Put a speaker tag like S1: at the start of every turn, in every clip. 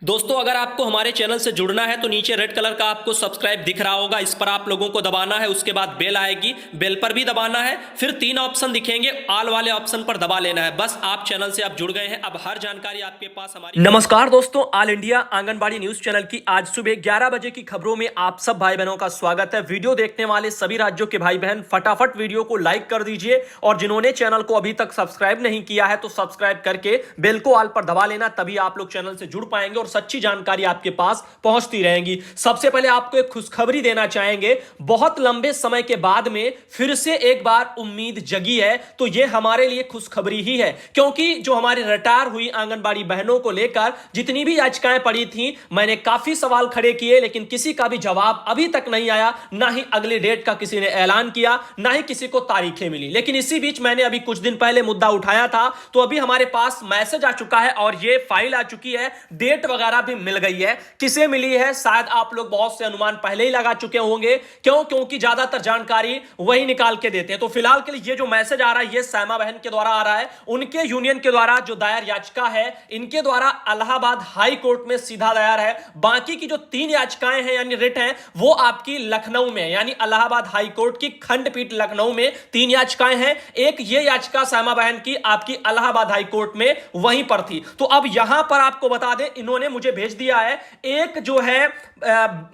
S1: दोस्तों, अगर आपको हमारे चैनल से जुड़ना है तो नीचे रेड कलर का आपको सब्सक्राइब दिख रहा होगा, इस पर आप लोगों को दबाना है। उसके बाद बेल आएगी, बेल पर भी दबाना है। फिर 3 ऑप्शन दिखेंगे, ऑल वाले ऑप्शन पर दबा लेना है। बस आप चैनल से आप जुड़ गए हैं, अब हर जानकारी आपके पास हमारी। नमस्कार दोस्तों, all India anganwadi news channel की आज सुबह 11 बजे की खबरों में आप सब भाई बहनों का स्वागत है। वीडियो देखने वाले सभी राज्यों के भाई बहन फटाफट वीडियो को लाइक कर दीजिए और जिन्होंने चैनल को अभी तक सब्सक्राइब नहीं किया है तो सब्सक्राइब करके बेल को ऑल पर दबा लेना, तभी आप लोग चैनल से जुड़ पाएंगे और सच्ची जानकारी आपके पास पहुंचती रहेंगी। सबसे पहले आपको एक खुशखबरी देना चाहेंगे। बहुत लंबे समय के बाद में फिर से एक बार उम्मीद जगी है, तो यह हमारे लिए खुशखबरी ही है, क्योंकि जो हमारी रिटायर हुई आंगनबाड़ी बहनों को लेकर जितनी भी याचिकाएं पड़ी थी, मैंने काफी सवाल खड़े किए, लेकिन किसी का भी जवाब अभी तक नहीं आया। ना ही अगली डेट का किसी ने ऐलान किया, ना ही किसी को तारीखें मिली। लेकिन इसी बीच मैंने अभी कुछ दिन पहले मुद्दा उठाया था, तो अभी हमारे पास मैसेज आ चुका है और यह फाइल आ चुकी है, डेट वगैरह भी मिल गई है। किसे मिली है शायद आप लोग बहुत से अनुमान पहले ही लगा चुके होंगे, क्योंकि ज्यादातर जानकारी वही निकाल के देते हैं। तो फिलहाल के लिए ये जो मैसेज आ रहा है, ये सैमा बहन के द्वारा आ रहा है, उनके यूनियन के द्वारा जो दायर याचिका है, इनके द्वारा इलाहाबाद हाई कोर्ट में सीधा दायर है। बाकी की जो 3 याचिकाएं हैं यानी रिट हैं, वो आपकी लखनऊ में यानी इलाहाबाद हाई कोर्ट की खंडपीठ लखनऊ में 3 याचिकाएं हैं। एक ये याचिका सैमा बहन की आपकी इलाहाबाद हाई कोर्ट में वहीं पर थी। तो अब यहां पर आपको बता दें, इन्होंने मुझे भेज दिया है एक जो है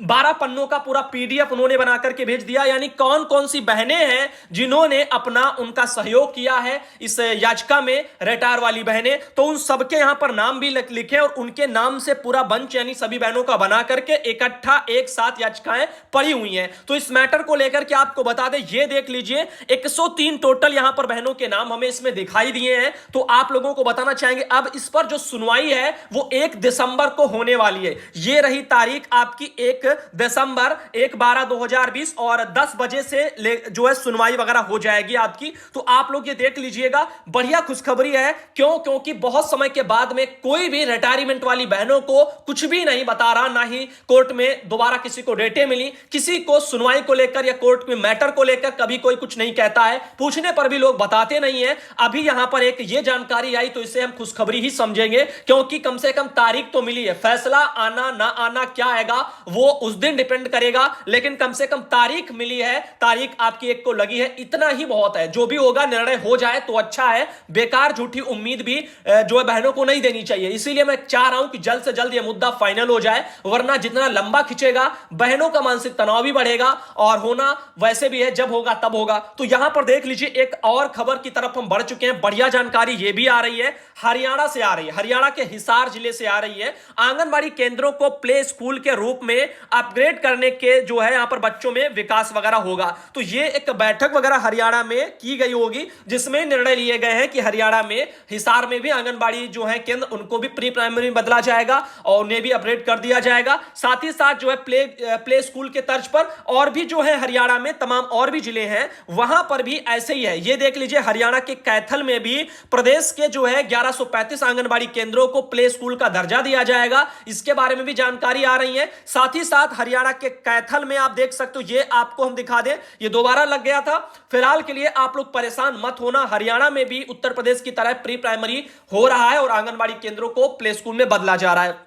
S1: 12 पन्नों का पूरा पीडीएफ उन्होंने बना करके भेज दिया, यानी कौन कौन सी बहनें हैं जिन्होंने अपना उनका सहयोग किया है इस याचिका में, रिटायर वाली बहनें। तो उन सबके यहां पर नाम भी लिखे और उनके नाम से पूरा बंच यानी सभी बहनों का बना करके इकट्ठा एक साथ याचिकाएं पड़ी हुई हैं। तो इस मैटर को लेकर के आपको बता दें, ये देख लीजिए 103 टोटल यहां पर बहनों के नाम हमें इसमें दिखाई दिए हैं। तो आप लोगों को बताना चाहेंगे, अब इस पर जो सुनवाई है वो 1 दिसंबर को होने वाली है। ये रही तारीख आपकी 1 दिसंबर 1/12/2020 और 10 बजे से जो है सुनवाई वगैरह हो जाएगी आपकी। तो आप लोग ये देख लीजिएगा, बढ़िया खुशखबरी है। क्योंकि बहुत समय के बाद में कोई भी रिटायरमेंट वाली बहनों को कुछ भी नहीं बता रहा, ना ही कोर्ट में दोबारा किसी को डेटें मिली, किसी को सुनवाई को लेकर या कोर्ट में मैटर को लेकर कभी कोई कुछ नहीं कहता है, पूछने पर भी लोग बताते नहीं है। अभी यहां पर एक ये जानकारी आई तो इसे हम खुशखबरी ही समझेंगे, क्योंकि कम से कम तारीख तो मिली है। फैसला आना ना आना क्या आएगा वो उस दिन डिपेंड करेगा, लेकिन कम से कम तारीख मिली है, तारीख आपकी 1 को लगी है, इतना ही बहुत है। जो भी होगा निर्णय हो जाए तो अच्छा है, बेकार झूठी उम्मीद भी जो है बहनों को नहीं देनी चाहिए। इसीलिए मैं चाह रहा हूं कि जल्द से जल्द यह मुद्दा फाइनल हो जाए, वरना जितना लंबा खिंचेगा बहनों का मानसिक तनाव भी बढ़ेगा और होना वैसे भी है, जब होगा तब होगा। तो यहां पर देख लीजिए, एक और खबर की तरफ हम बढ़ चुके हैं। बढ़िया जानकारी यह भी आ रही है, हरियाणा से आ रही है, हरियाणा के हिसार जिले से आ रही है। आंगनबाड़ी केंद्रों को प्ले स्कूल के रूप में अपग्रेड करने के जो है यहां पर बच्चों में विकास वगैरह होगा। तो ये एक बैठक वगैरह हरियाणा में की गई होगी, जिसमें निर्णय लिए गए हैं कि हरियाणा में हिसार में भी आंगनबाड़ी जो है केंद्र, उनको भी प्री प्राइमरी में बदला जाएगा और उन्हें भी अपग्रेड कर दिया जाएगा। साथ ही साथ जो है प्ले स्कूल के तर्ज पर और भी जो है हरियाणा में तमाम और भी जिले हैं, वहां पर भी ऐसे ही है। ये देख लीजिए, हरियाणा के कैथल में भी प्रदेश के जो है 1135 आंगनबाड़ी केंद्रों को प्ले स्कूल का दर्जा दिया जाएगा। इसके बारे में भी जानकारी आ रही है। साथ ही साथ हरियाणा के कैथल में आप देख सकते हो, ये आपको हम दिखा दें, ये दोबारा लग गया था। फिलहाल के लिए आप लोग परेशान मत होना, हरियाणा में भी उत्तर प्रदेश की तरह प्री प्राइमरी हो रहा है और आंगनबाड़ी केंद्रों को प्ले स्कूल में बदला जा रहा है।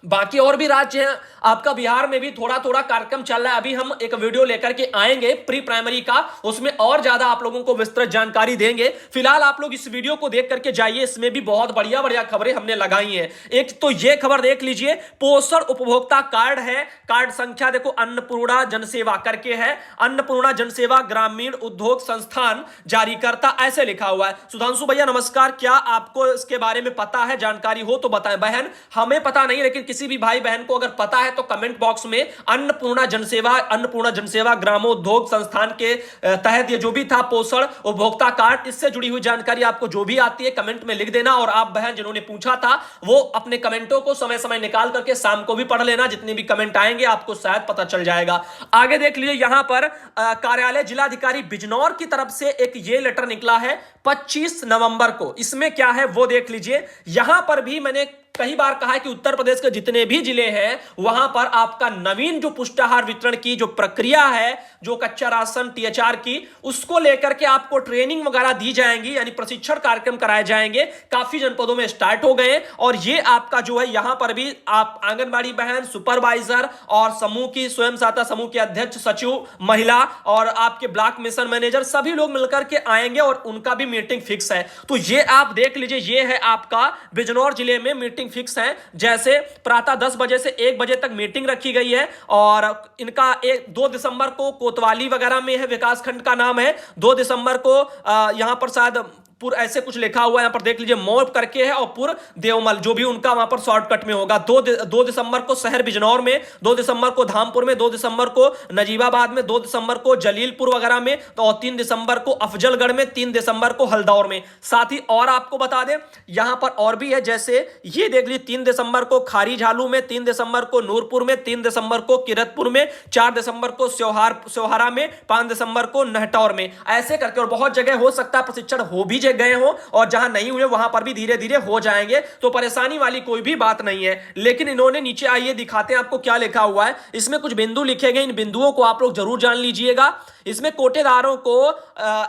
S1: बाकी और भी राज्य हैं, आपका बिहार में भी थोड़ा थोड़ा कार्यक्रम चल रहा है। अभी हम एक वीडियो लेकर के आएंगे प्री प्राइमरी का, उसमें और ज्यादा आप लोगों को विस्तृत जानकारी देंगे। फिलहाल आप लोग इस वीडियो को देख करके जाइए, इसमें भी बहुत बढ़िया बढ़िया खबरें हमने लगाई हैं। एक तो ये खबर देख लीजिए, पोषण उपभोक्ता कार्ड है, कार्ड संख्या देखो अन्नपूर्णा जनसेवा करके है, अन्नपूर्णा जनसेवा ग्रामीण उद्योग संस्थान जारी करता, ऐसे लिखा हुआ है। सुधांशु भैया नमस्कार, क्या आपको इसके बारे में पता है, जानकारी हो तो बताएं। बहन हमें पता नहीं, लेकिन किसी भी भाई बहन को अगर पता है तो कमेंट बॉक्स में अन्नपूर्णा जनसेवा ग्रामोद्योग संस्थान के तहत ये जो भी था पोषण उपभोक्ता कार्ड, इससे जुड़ी हुई जानकारी आपको जो भी आती है कमेंट में लिख देना। और आप बहन जिन्होंने पूछा था वो अपने कमेंटों को समय समय निकाल करके शाम को भी पढ़ लेना, जितने भी कमेंट आएंगे आपको शायद पता चल जाएगा। आगे देख लीजिए, यहां पर कार्यालय जिलाधिकारी बिजनौर की तरफ से एक ये लेटर निकला है 25 नवंबर को। इसमें क्या है वो देख लीजिए। यहां पर भी मैंने कई बार कहा है कि उत्तर प्रदेश के जितने भी जिले हैं वहां पर आपका नवीन जो पुष्टाहार वितरण की जो प्रक्रिया है जो कच्चा राशन टीएचआर की, उसको लेकर के आपको ट्रेनिंग वगैरह दी जाएंगी, यानी प्रशिक्षण कार्यक्रम कराए जाएंगे। काफी जनपदों में स्टार्ट हो गए और ये आपका जो है यहां पर भी आप आंगनबाड़ी बहन, सुपरवाइजर और समूह की स्वयं सहायता समूह के अध्यक्ष, सचिव महिला और आपके ब्लॉक मिशन मैनेजर सभी लोग मिलकर के आएंगे और उनका भी मीटिंग फिक्स है। तो ये आप देख लीजिए, ये है आपका बिजनौर जिले में मीटिंग फिक्स है। जैसे प्रातः 10 बजे से 1 बजे तक मीटिंग रखी गई है और इनका 2 दिसंबर को कोतवाली वगैरह में है, विकास खंड का नाम है। 2 दिसंबर को यहां पर शायद पुर ऐसे कुछ लिखा हुआ है, यहां पर देख लीजिए, मौत करके है, और पुर देवमल जो भी उनका वहां पर शॉर्टकट में होगा। 2 दिसंबर को शहर बिजनौर में, 2 दिसंबर को धामपुर में, 2 दिसंबर को नजीबाबाद में, 2 दिसंबर को जलीलपुर वगैरह में, तो 3 दिसंबर को अफजलगढ़ में, 3 दिसंबर को हल्दौर में। साथ ही और आपको बता दें यहां पर और भी है, जैसे ये देख लीजिए 3 दिसंबर को खारी झालू में, 3 दिसंबर को नूरपुर में, 3 दिसंबर को किरतपुर में, 4 दिसंबर को स्योहारा में, 5 दिसंबर को नहटौर में। ऐसे करके और बहुत जगह हो सकता है प्रशिक्षण हो भी गए हो और जहां नहीं हुए वहां पर भी धीरे धीरे हो जाएंगे, तो परेशानी वाली कोई भी बात नहीं है। लेकिन इन्होंने नीचे आइए दिखाते हैं आपको क्या लिखा हुआ है। इसमें कुछ बिंदु लिखे गए, इन बिंदुओं को आप लोग जरूर जान लीजिएगा। इसमें कोटेदारों को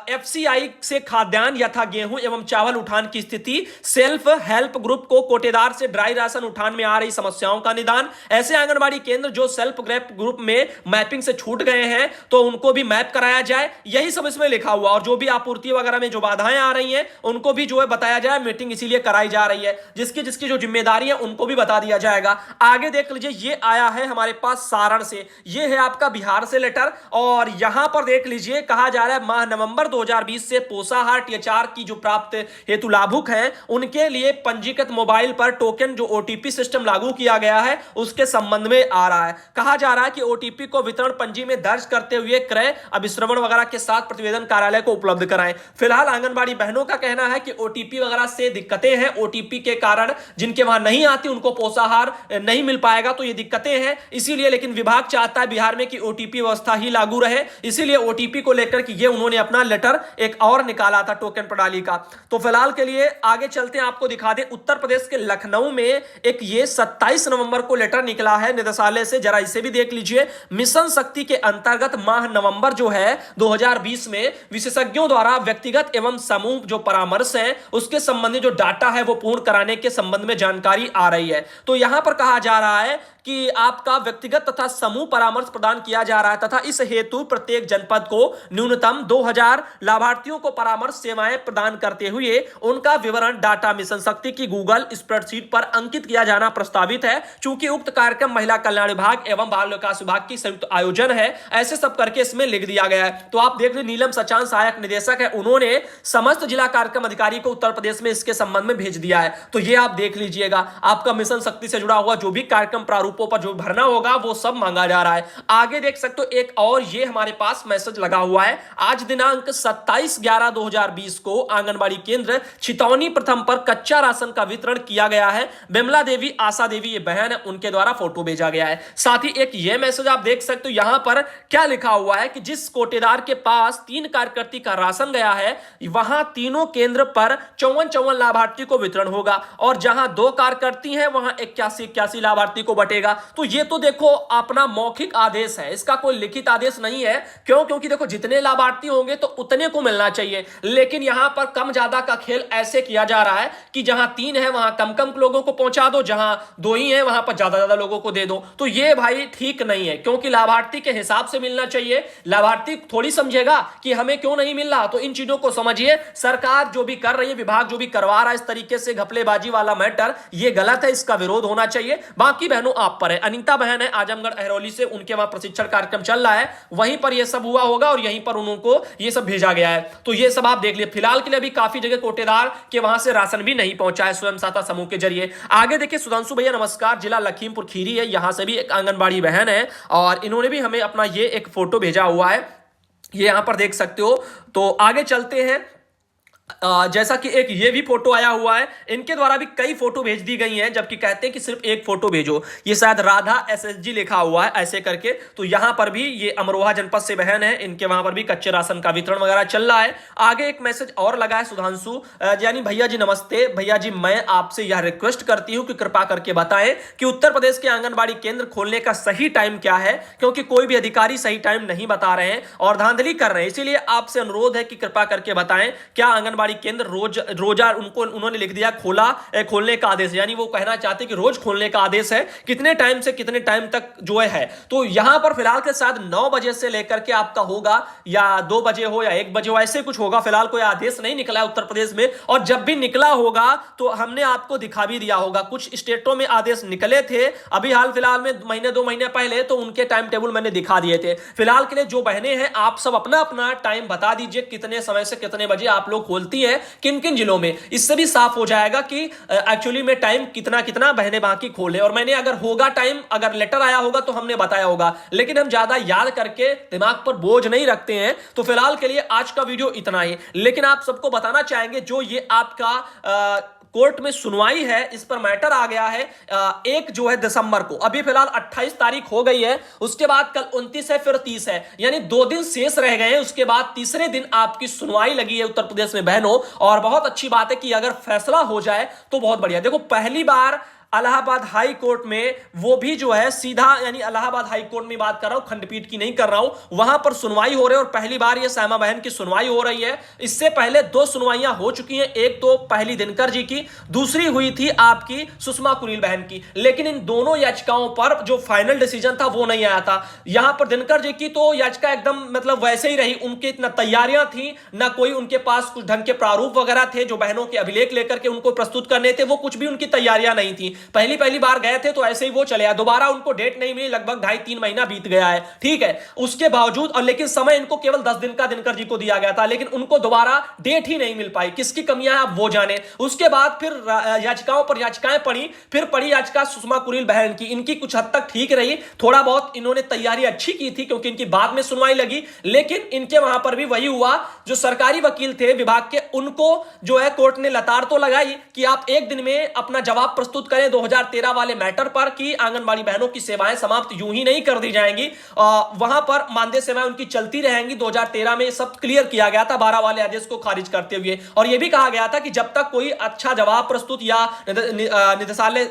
S1: एफसीआई से खाद्यान्न यथा गेहूं एवं चावल उठान की स्थिति, सेल्फ हेल्प ग्रुप को कोटेदार से ड्राई राशन उठान में आ रही समस्याओं का निदान, ऐसे आंगनबाड़ी केंद्र जो सेल्फ हेल्प ग्रुप में मैपिंग से छूट गए हैं तो उनको भी मैप कराया जाए, यही सब इसमें लिखा हुआ। और जो भी आपूर्ति वगैरह में जो बाधाएं आ रही हैं उनको भी जो है बताया जाए, मीटिंग इसीलिए कराई जा रही है। जिसकी जिसकी जो जिम्मेदारी है उनको भी बता दिया जाएगा। आगे देख लीजिए, ये आया है हमारे पास सारण से, ये है आपका बिहार से लेटर, और यहां पर देख लीजिए कहा जा रहा है माह नवंबर 2020 से पोषाहार टीएचआर की जो प्राप्त हेतु लाभुक हैं उनके लिए पंजीकृत मोबाइल पर टोकन जो ओटीपी सिस्टम लागू किया गया है उसके संबंध में आ रहा है। कहा जा रहा है कि ओटीपी को वितरण पंजी में दर्ज करते हुए क्रय अभिश्रवण वगैरह के साथ प्रतिवेदन कार्यालय को उपलब्ध कराएं। फिलहाल आंगनबाड़ी बहनों का कहना है कि ओटीपी वगैरह से दिक्कतें हैं, ओटीपी के कारण जिनके वहां नहीं आती उनको पोषाहार नहीं मिल पाएगा, तो ये दिक्कतें हैं इसीलिए। लेकिन विभाग चाहता है बिहार में कि ओटीपी व्यवस्था ही लागू रहे, इसीलिए ओटीपी को लेकर कि ये उन्होंने अपना लेटर एक और निकाला था टोकन प्रणाली का। तो फिलहाल के लिए आगे चलते हैं, आपको दिखा दें उत्तर प्रदेश के लखनऊ में एक ये 27 नवंबर को लेटर निकला है निदेशालय से, जरा इसे भी देख लीजिए। मिशन शक्ति के अंतर्गत माह नवंबर जो है 2020 में विशेषज्ञों द्वारा व्यक्तिगत एवं समूह जो परामर्श है उसके संबंधित जो डाटा है वो पूर्ण कराने के संबंध में जानकारी आ रही है। तो यहां पर कहा जा रहा है कि आपका व्यक्तिगत तथा समूह परामर्श प्रदान किया जा रहा है तथा इस हेतु प्रत्येक जनपद को न्यूनतम 2000 लाभार्थियों को परामर्श सेवाएं प्रदान करते हुए उनका विवरण डाटा मिशन शक्ति की गूगल स्प्रेडशीट पर अंकित किया जाना प्रस्तावित है। चूंकि उक्त कार्यक्रम महिला कल्याण विभाग एवं बाल विकास विभाग की संयुक्त आयोजन है, ऐसे सब करके इसमें लिख दिया गया है। तो आप देख लीजिए, नीलम सचान सहायक निदेशक है, उन्होंने समस्त जिला कार्यक्रम अधिकारी को उत्तर प्रदेश में इसके संबंध में भेज दिया है। तो ये आप देख लीजिएगा, आपका मिशन शक्ति से जुड़ा हुआ जो भी कार्यक्रम प्रारूपों पर जो भरना होगा वो सब मांगा जा रहा है। आगे देख सकते हो एक और ये हमारे पास मैसेज लगा हुआ है। आज दिनांक 27/11/2020 को आंगनबाड़ी केंद्र छितौनी प्रथम पर कच्चा राशन का वितरण किया गया है। बिमला देवी, आशा देवी ये बहन है, उनके द्वारा फोटो भेजा गया है। साथ ही एक ये मैसेज आप देख सकते हो, यहां पर क्या लिखा हुआ है कि जिस कोटेदार के पास 3 कार्यकर्ती का राशन गया है वहां तीनों केंद्र पर 54 लाभार्थी को वितरण होगा, और जहां 2 कार्यकर्ती हैं वहां 81 लाभार्थी को बटेगा। तो ये तो देखो अपना मौखिक आदेश है, इसका कोई लिखित आदेश नहीं है। क्यों? क्योंकि देखो जितने लाभार्थी होंगे तो उतने को मिलना चाहिए, लेकिन यहां पर कम ज्यादा का खेल ऐसे किया जा रहा है कि जहां 3 है वहां कम कम लोगों को पहुंचा दो, जहां 2 ही है वहां पर ज्यादा ज्यादा लोगों को दे दो। तो ये भाई ठीक नहीं है, क्योंकि लाभार्थी के हिसाब से मिलना चाहिए। लाभार्थी थोड़ी समझेगा कि हमें क्यों नहीं मिल रहा, तो इन चीजों को समझिए। सरकार जो भी कर रही है, विभाग जो भी करवा रहा है इस तरीके से घपलेबाजी वाला मैटर, ये गलत है, इसका विरोध होना चाहिए। बाकी बहनों आप पर है। अनीता बहन है आजमगढ़ अहरौली से, उनके वहां प्रशिक्षण कार्यक्रम चल रहा है, वहीं पर यह सब हुआ होगा और यहीं पर उनको ये सब भेजा गया है। तो ये सब आप देख लिए। फिलहाल के लिए अभी काफी जगह कोटेदार के वहां से राशन भी नहीं पहुंचा है स्वयं सहायता समूह के जरिए। आगे देखिए, सुधांशु भैया नमस्कार, जिला लखीमपुर खीरी है, यहां से भी एक आंगनबाड़ी बहन है और इन्होंने भी हमें अपना ये एक फोटो भेजा हुआ है, ये यहां पर देख सकते हो। तो आगे चलते हैं, जैसा कि एक ये भी फोटो आया हुआ है, इनके द्वारा भी कई फोटो भेज दी गई हैं, जबकि कहते हैं कि सिर्फ एक फोटो भेजो। ये शायद राधा एसएसजी लिखा हुआ है ऐसे करके। तो यहां पर भी ये अमरोहा जनपद से बहन है, इनके वहां पर भी कच्चे राशन का वितरण वगैरह चल रहा है। आगे एक मैसेज और लगा है सुधांशु, यानी भैया जी नमस्ते, भैया जी मैं आपसे यह रिक्वेस्ट करती हूं कि कृपा करके बताएं कि उत्तर प्रदेश के आंगनबाड़ी केंद्र खोलने का सही टाइम क्या है, क्योंकि कोई भी अधिकारी सही टाइम नहीं बता रहे हैं और धांधली कर रहे हैं। इसीलिए आपसे अनुरोध है कि कृपा करके बताएं क्या आंगनबाड़ी केंद्र रोजा उन्होंने लिख दिया खोलने का आदेश, यानी वो कहना चाहते कि रोज खोलने का आदेश है, कितने टाइम से कितने टाइम तक जो है। तो यहां पर फिलहाल के साथ 9 बजे से लेकर के आपका होगा, या 2 बजे हो या 1 बजे हो, ऐसे कुछ होगा। फिलहाल कोई आदेश नहीं निकला है उत्तर प्रदेश में, और जब भी निकला होगा तो हमने आपको दिखा भी दिया होगा। कुछ स्टेटों में आदेश निकले थे अभी हाल फिलहाल में, महीने 2 महीने पहले, तो उनके टाइम टेबल मैंने दिखा दिए थे। फिलहाल के लिए जो बहनें हैं आप सब अपना अपना टाइम बता दीजिए, कितने समय से कितने बजे आप लोग खोलती हैं, किन किन जिलों में। इससे भी साफ हो जाएगा कि एक्चुअली में टाइम कितना कितना बहनें बाकी खोले। और मैंने अगर होगा टाइम, अगर लेटर आया होगा तो हमने बताया होगा, लेकिन हम ज्यादा याद करके दिमाग पर बोझ नहीं रखते हैं। तो फिलहाल के लिए आज का वीडियो इतना ही, लेकिन आप सबको बताना चाहेंगे जो ये आपका कोर्ट में सुनवाई है, इस पर मैटर आ गया है 1 जो है दिसंबर को। अभी फिलहाल 28 तारीख हो गई है, उसके बाद कल 29 है, फिर 30 है, यानी 2 दिन शेष रह गए हैं। उसके बाद तीसरे दिन आपकी सुनवाई लगी है उत्तर प्रदेश में बहनों। और बहुत अच्छी बात है कि अगर फैसला हो जाए तो बहुत बढ़िया। देखो पहली बार इलाहाबाद हाई कोर्ट में, वो भी जो है सीधा, यानी इलाहाबाद हाई कोर्ट में बात कर रहा हूं, खंडपीठ की नहीं कर रहा हूं, वहां पर सुनवाई हो रही है। और पहली बार ये सायमा बहन की सुनवाई हो रही है। इससे पहले 2 सुनवाइयां हो चुकी हैं, एक तो पहली दिनकर जी की, दूसरी हुई थी आपकी सुषमा कुरील बहन की। लेकिन इन दोनों याचिकाओं पर जो फाइनल डिसीजन था वो नहीं आया था। यहां पर दिनकर जी की तो याचिका एकदम मतलब वैसे ही रही, उनकी इतना तैयारियां थी ना, कोई उनके पास कुछ ढंग के प्रारूप वगैरह थे जो बहनों के अभिलेख लेकर के उनको प्रस्तुत करने थे, वो कुछ भी उनकी तैयारियां नहीं थी। पहली बार गए थे तो ऐसे ही वो चले आए, दोबारा उनको डेट नहीं मिली, लगभग 2.5-3 महीना बीत गया है, ठीक है। उसके बावजूद, और लेकिन समय इनको केवल 10 दिन का दिनकर जी को दिया गया था, लेकिन उनको दोबारा डेट ही नहीं मिल पाई। किसकी कमियां हैं आप वो जाने। उसके बाद फिर याचिकाओं पर याचिकाएं पड़ी, फिर पड़ी याचिका सुषमा कुरील बहन की। इनकी कुछ हद तक ठीक रही, थोड़ा बहुत इन्होंने तैयारी अच्छी की थी, क्योंकि इनकी बाद में सुनवाई लगी। लेकिन इनके वहां पर भी वही हुआ, जो सरकारी वकील थे विभाग के, उनको जो है कोर्ट ने लताड़ तो लगाई कि आप 1 दिन में अपना जवाब प्रस्तुत करें 2013 वाले मैटर पर, कि आंगनबाड़ी बहनों की सेवाएं समाप्त यूं ही नहीं कर दी जाएंगी, वहां पर मानदेय सेवाएं उनकी चलती रहेंगी। 2013 में सब क्लियर किया गया था 12 वाले आदेश को खारिज करते हुए। और यह भी कहा गया था कि जब तक कोई अच्छा जवाब प्रस्तुत या निदेशालय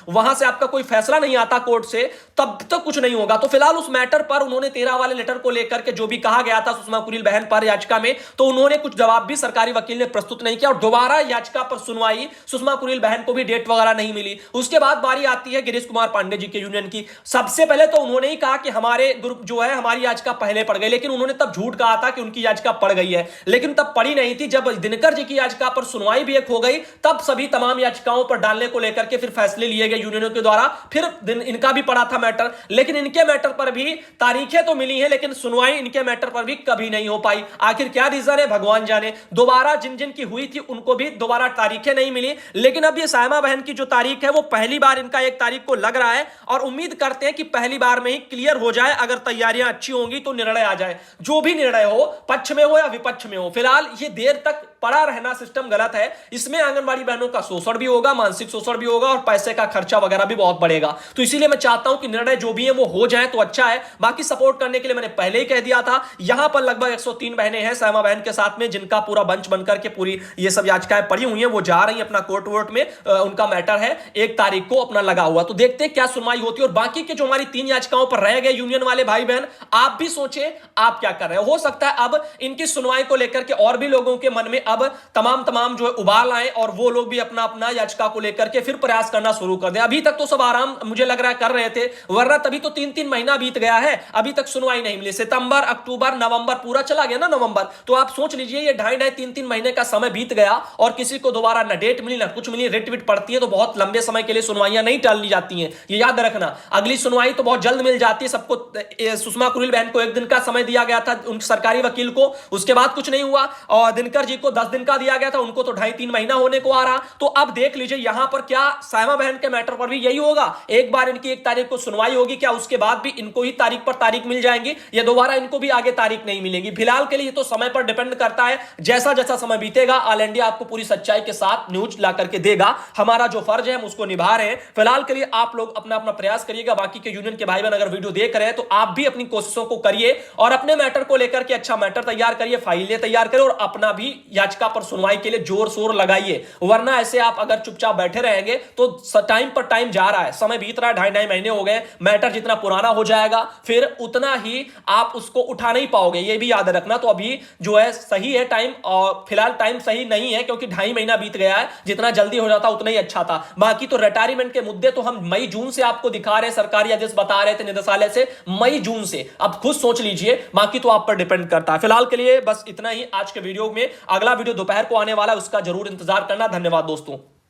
S1: वहां से आपका कोई फैसला नहीं आता कोर्ट से, तब तक कुछ नहीं होगा। तो फिलहाल उस मैटर पर उन्होंने 13 वाले लेटर को लेकर के जो भी कहा गया था सुषमा कुरील बहन पर याचिका में, तो उन्होंने कुछ जवाब भी सरकारी वकील ने प्रस्तुत नहीं किया, और दोबारा याचिका पर सुनवाई, सुषमा कुरील बहन को भी डेट वगैरह नहीं मिली। उसके बाद बारी आती है गिरीश कुमार पांडे जी के यूनियन की। सबसे पहले तो उन्होंने ही कहा कि हमारे ग्रुप जो है, हमारी याचिका पहले पड़ गई, लेकिन उन्होंने तब झूठ कहा था कि उनकी याचिका पड़ गई है, लेकिन तब पड़ी नहीं थी। जब दिनकर जी की याचिका पर सुनवाई भी एक हो गई, तब सभी तमाम याचिकाओं पर डालने को लेकर के फिर फैसले लिए गए यूनियनों के द्वारा। फिर इनका भी पड़ा था मैटर, लेकिन इनके मैटर पर भी तारीखें तो मिली है, लेकिन सुनवाई इनके मैटर पर भी कभी नहीं हो पाई। आखिर क्या रीजन है भगवान जाने। दोबारा जिन जिन की हुई थी उनको भी दोबारा तारीखें नहीं मिली। लेकिन अब ये सायमा बहन की जो तारीख है वो पहली बार इनका 1 तारीख को लग रहा है, और उम्मीद करते हैं कि पहली बार में ही क्लियर हो जाए। अगर तैयारियां अच्छी होंगी तो निर्णय आ जाए, जो भी निर्णय हो, पक्ष में हो या विपक्ष में हो। फिलहाल ये देर तक पड़ा रहना सिस्टम गलत है। इसमें आंगनबाड़ी बहनों का शोषण भी होगा, मानसिक शोषण भी होगा, और पैसे का खर्चा वगैरह भी बहुत बढ़ेगा। तो इसीलिए मैं चाहता हूं कि निर्णय जो भी है वो हो जाए तो अच्छा है। बाकी सपोर्ट करने के लिए मैंने पहले ही कह दिया था। यहां पर लगभग 103 बहनें हैं सायमा बहन के साथ में, जिनका पूरा बंच बनकर के पूरी ये सब याचिकाएं पड़ी हुई हैं, वो जा रही हैं अपना कोर्ट वोर्ट में। उनका मैटर है 1 तारीख को अपना लगा हुआ। तो देखते हैं क्या सुनवाई होती है। और बाकी के जो हमारी 3 याचिकाओं पर रह गए यूनियन वाले भाई बहन, आप भी सोचे आप क्या कर रहे हो सकता है अब इनकी सुनवाई को लेकर के और भी लोगों के मन में अब तमाम जो है उबाल आए, और वो लोग भी अपना अपना याचिका को लेकर के फिर प्रयास करना शुरू कर दे। अभी तक तो सब आराम मुझे लग रहा है कर रहे थे, वरना तभी तो 3-3 महीना बीत गया है, अभी तक सुनवाई नहीं मिली। सितंबर, अक्टूबर, नवंबर पूरा चला गया ना, नवंबर। तो आप सोच लीजिए ये 2.5-3 महीने का समय बीत गया, और किसी को दोबारा ना डेट मिली ना कुछ मिली। रिट विट पड़ती है तो बहुत लंबी लंबे समय के लिए सुनवाइयां नहीं टाली जाती हैं, ये याद रखना। अगली सुनवाई तो बहुत जल्द मिल जाती है सबको। सुषमा कुरील बहन को 1 दिन का समय दिया गया था उन सरकारी वकील को, उसके बाद कुछ नहीं हुआ। और दिनकर जी को 10 दिन का दिया गया था, उनको तो 2.5-3 महीना होने को आ रहा। तो अब देख लीजिए यहां पर क्या सायमा बहन के मैटर पर भी यही होगा, एक बार इनकी 1 तारीख को सुनवाई होगी, क्या उसके बाद भी इनको ही तारीख पर तारीख मिल जाएंगी या दोबारा इनको भी आगे तारीख नहीं मिलेगी? फिलहाल के लिए तो समय पर डिपेंड करता है, जैसा जैसा समय बीतेगा ऑल इंडिया आपको पूरी सच्चाई के साथ न्यूज ला करके देगा। हमारा जो फर्ज है हम उसको निभा रहे हैं। फिलहाल के लिए आप लोग अपना अपना प्रयास करिएगा। बाकी के यूनियन के भाई बहन अगर वीडियो देख रहे हैं तो आप भी अपनी कोशिशों को करिए और अपने मैटर को लेकर के अच्छा मैटर तैयार करिए, फाइलें तैयार करिए और अपना भी याचिका पर सुनवाई के लिए जोर शोर लगाइए। वरना ऐसे आप अगर चुपचाप बैठे रहेंगे तो टाइम पर टाइम जा रहा है, समय बीत रहा है, 2.5 महीने हो गए, मैटर जितना पुराना हो जाएगा फिर उतना ही आप उसको उठा नहीं पाओगे, ये भी याद रखना। तो अभी जो है सही है टाइम, और फिलहाल टाइम सही नहीं है क्योंकि 2.5 महीना बीत गया है, जितना जल्दी हो जाता उतना ही अच्छा था। बाकी तो रिटायरमेंट के मुद्दे तो हम मई जून से आपको दिखा रहे हैं, सरकारी आदेश बता रहे थे निदेशालय से मई जून से, अब खुद सोच लीजिए। बाकी तो आप पर डिपेंड करता है। फिलहाल के लिए बस इतना ही आज के वीडियो में। अगला वीडियो दोपहर को आने वाला है, उसका जरूर इंतजार करना। धन्यवाद दोस्तों।